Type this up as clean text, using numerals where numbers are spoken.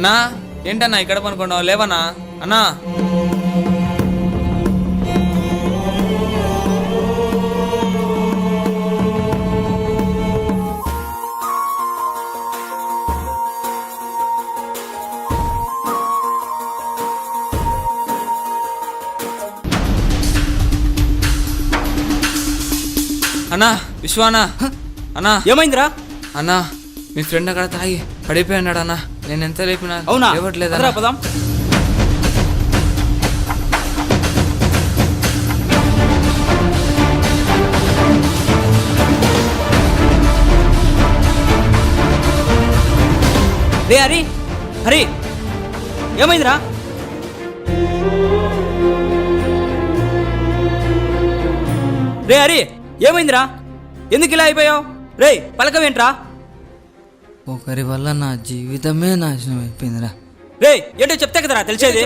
అన్నా ఏంటన్నా ఇక్కడ పనుకున్నావు? లేవన్నా అన్నా. అన్నా విశ్వానా అన్నా. ఏమైందిరా? అన్నా మీ ఫ్రెండ్ అక్కడ తాగి పడిపోయినాడు అన్నా. నేను ఎంత లేపినా అవునా? లేవట్లేదు. పదాం. రే హరి, హరి ఏమైందిరా? రే హరి ఏమైందిరా? ఎందుకు ఇలా అయిపోయావు? రే పలకవేంట్రా? ఒకరి వల్ల నా జీవితమే నాశనం అయిపోయిందిరా. రే ఏంటో చెప్తే కదరా తెలిసేది.